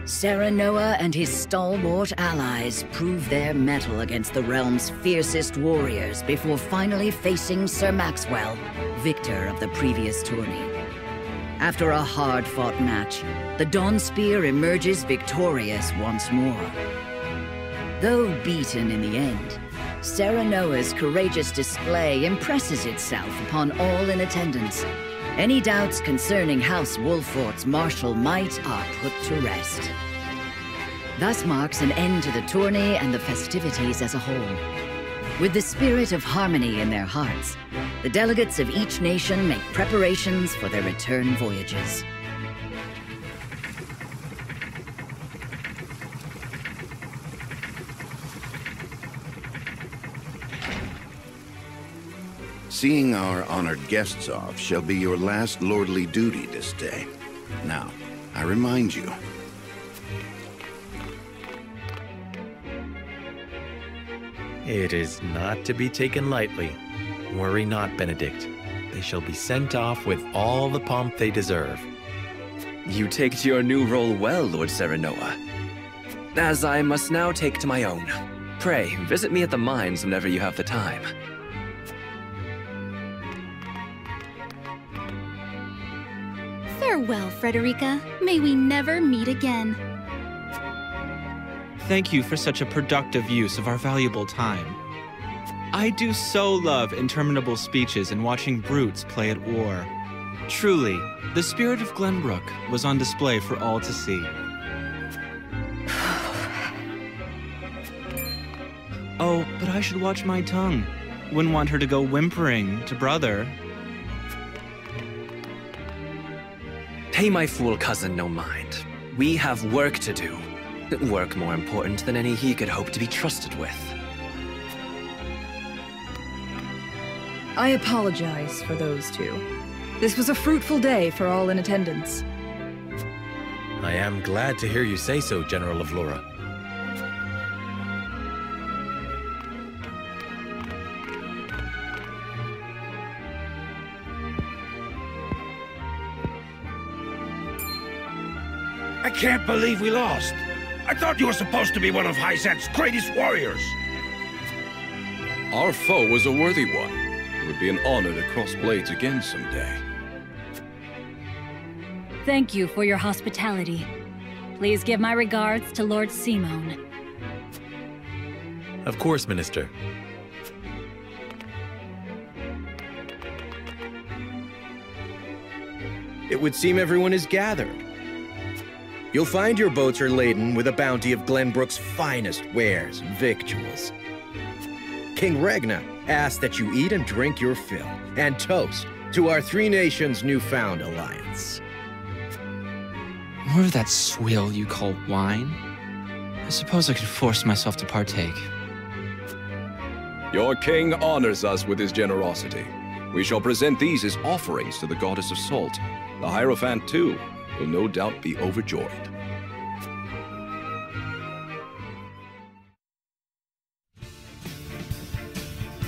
Serenoa and his stalwart allies prove their mettle against the realm's fiercest warriors before finally facing Sir Maxwell, victor of the previous tourney. After a hard-fought match, the Dawnspear emerges victorious once more. Though beaten in the end, Serenoa's courageous display impresses itself upon all in attendance. Any doubts concerning House Wolfort's martial might are put to rest. Thus marks an end to the tourney and the festivities as a whole. With the spirit of harmony in their hearts, the delegates of each nation make preparations for their return voyages. Seeing our honored guests off shall be your last lordly duty this day. Now, I remind you. It is not to be taken lightly. Worry not, Benedict. They shall be sent off with all the pomp they deserve. You take to your new role well, Lord Serenoa. As I must now take to my own. Pray, visit me at the mines whenever you have the time. Farewell, Frederica. May we never meet again. Thank you for such a productive use of our valuable time. I do so love interminable speeches and watching brutes play at war. Truly, the spirit of Glenbrook was on display for all to see. Oh, but I should watch my tongue. Wouldn't want her to go whimpering to brother. Pay my fool cousin no mind. We have work to do. Work more important than any he could hope to be trusted with. I apologize for those two. This was a fruitful day for all in attendance. I am glad to hear you say so, General of Laura. I can't believe we lost. I thought you were supposed to be one of Hyzet's greatest warriors. Our foe was a worthy one. It would be an honor to cross blades again someday. Thank you for your hospitality. Please give my regards to Lord Simone. Of course, Minister. It would seem everyone is gathered. You'll find your boats are laden with a bounty of Glenbrook's finest wares and victuals. King Regna asks that you eat and drink your fill, and toast to our three nations' newfound alliance. More of that swill you call wine? I suppose I could force myself to partake. Your king honors us with his generosity. We shall present these as offerings to the goddess of salt. The Hierophant, too, will no doubt be overjoyed.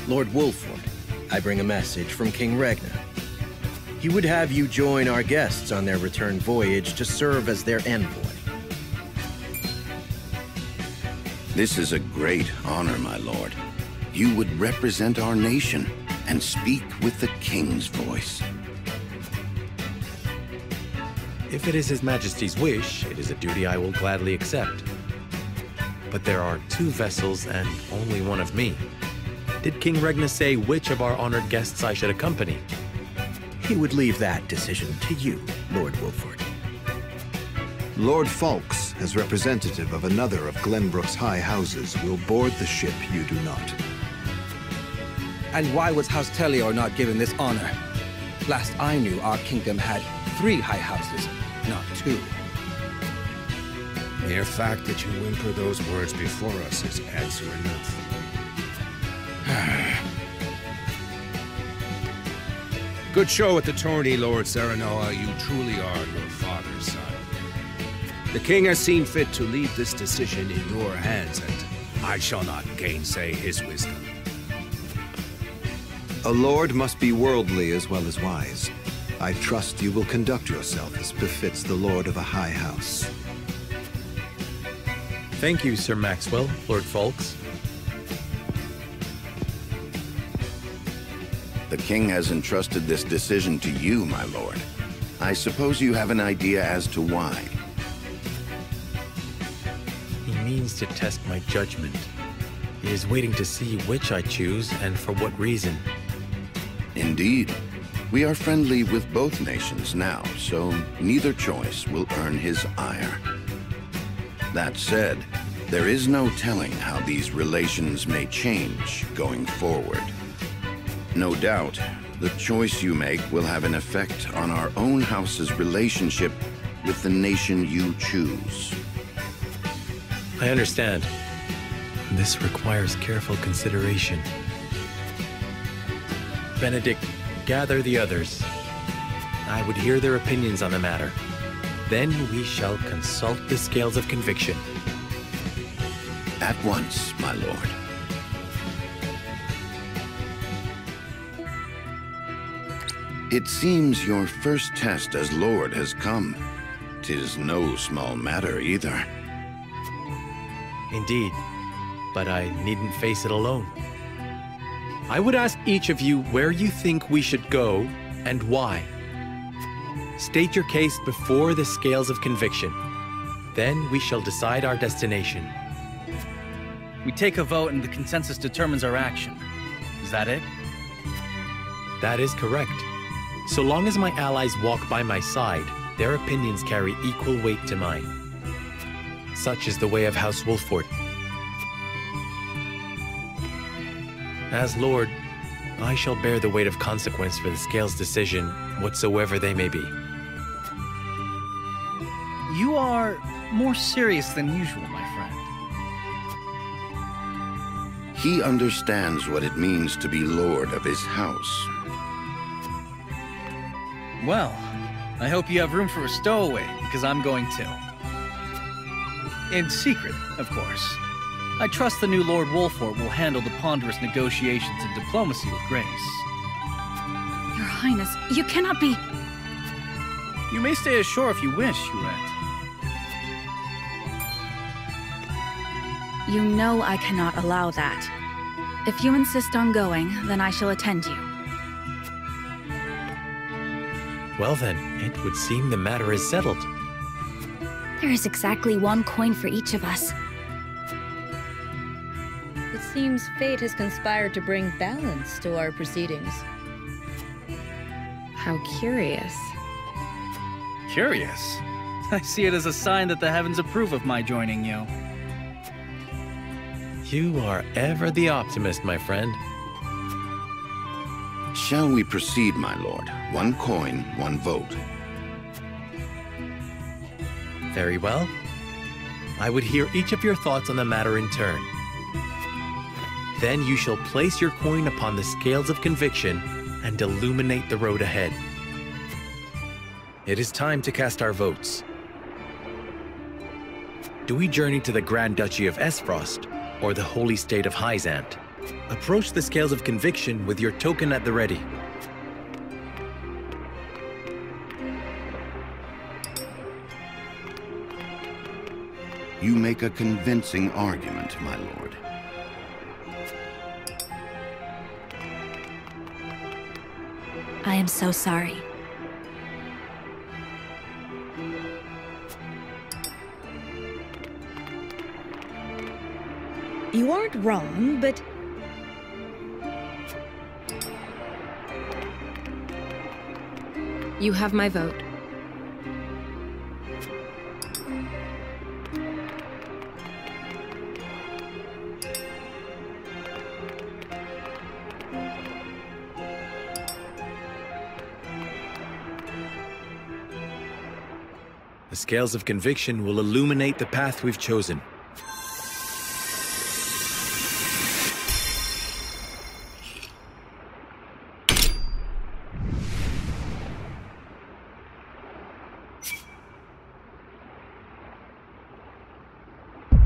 Lord Wolford, I bring a message from King Regna. He would have you join our guests on their return voyage to serve as their envoy. This is a great honor, my lord. You would represent our nation and speak with the king's voice. If it is His Majesty's wish, it is a duty I will gladly accept. But there are 2 vessels and only one of me. Did King Regna say which of our honored guests I should accompany? He would leave that decision to you, Lord Wolford. Lord Falks, as representative of another of Glenbrook's high houses, will board the ship you do not. And why was House Tellior not given this honor? Last I knew, our kingdom had 3 high houses, not 2. Mere fact that you whimper those words before us is answer enough. Good show at the tourney, Lord Serenoa. You truly are your father's son. The king has seen fit to leave this decision in your hands, and I shall not gainsay his wisdom. A lord must be worldly as well as wise. I trust you will conduct yourself as befits the lord of a high house. Thank you, Sir Maxwell, Lord Folks. The king has entrusted this decision to you, my lord. I suppose you have an idea as to why. He means to test my judgment. He is waiting to see which I choose and for what reason. Indeed. We are friendly with both nations now, so neither choice will earn his ire. That said, there is no telling how these relations may change going forward. No doubt, the choice you make will have an effect on our own house's relationship with the nation you choose. I understand. This requires careful consideration. Benedict, gather the others. I would hear their opinions on the matter. Then we shall consult the scales of conviction. At once, my lord. It seems your first test as lord has come. 'Tis no small matter either. Indeed, but I needn't face it alone. I would ask each of you where you think we should go and why. State your case before the scales of conviction. Then we shall decide our destination. We take a vote and the consensus determines our action. Is that it? That is correct. So long as my allies walk by my side, their opinions carry equal weight to mine. Such is the way of House Wolford. As Lord, I shall bear the weight of consequence for the Scales' decision, whatsoever they may be. You are more serious than usual, my friend. He understands what it means to be lord of his house. Well, I hope you have room for a stowaway, because I'm going too. In secret, of course. I trust the new Lord Wolford will handle the ponderous negotiations and diplomacy with grace. Your Highness, you cannot be... You may stay ashore if you wish, Huette. You know I cannot allow that. If you insist on going, then I shall attend you. Well then, it would seem the matter is settled. There is exactly one coin for each of us. It seems fate has conspired to bring balance to our proceedings. How curious. Curious? I see it as a sign that the heavens approve of my joining you. You are ever the optimist, my friend. Shall we proceed, my lord? One coin, one vote. Very well. I would hear each of your thoughts on the matter in turn. Then you shall place your coin upon the scales of conviction and illuminate the road ahead. It is time to cast our votes. Do we journey to the Grand Duchy of Esfrost or the Holy State of Hyzant? Approach the scales of conviction with your token at the ready. You make a convincing argument, my lord. I am so sorry. You aren't wrong, but... You have my vote. The scales of conviction will illuminate the path we've chosen.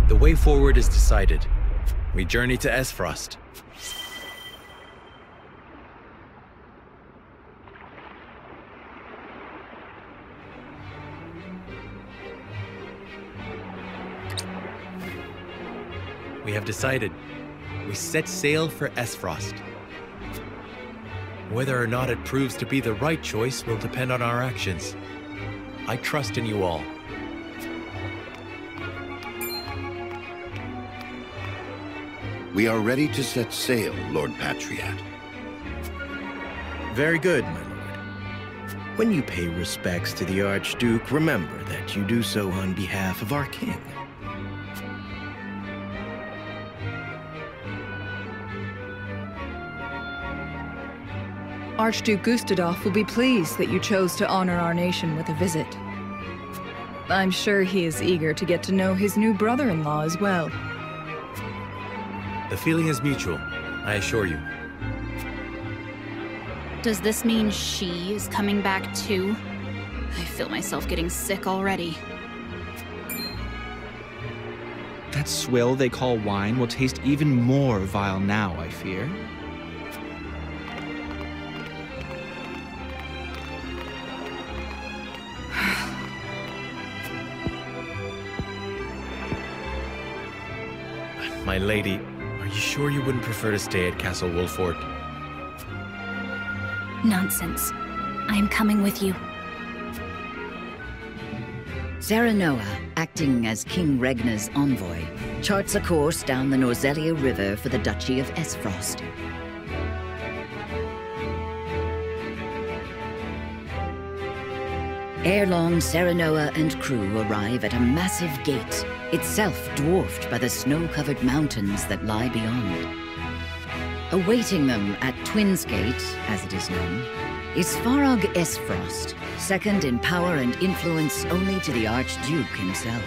The way forward is decided. We journey to Esfrost. We have decided. We set sail for Esfrost. Whether or not it proves to be the right choice will depend on our actions. I trust in you all. We are ready to set sail, Lord Patriot. Very good, my lord. When you pay respects to the Archduke, remember that you do so on behalf of our king. Archduke Gustadolf will be pleased that you chose to honor our nation with a visit. I'm sure he is eager to get to know his new brother-in-law as well. The feeling is mutual, I assure you. Does this mean she is coming back too? I feel myself getting sick already. That swill they call wine will taste even more vile now, I fear. My lady, are you sure you wouldn't prefer to stay at Castle Wolfort? Nonsense. I am coming with you. Serenoa, acting as King Regna's envoy, charts a course down the Norzelia River for the Duchy of Esfrost. Ere long, Serenoa and crew arrive at a massive gate, itself dwarfed by the snow-covered mountains that lie beyond. Awaiting them at Twins Gate, as it is known, is Farag Esfrost, second in power and influence only to the Archduke himself.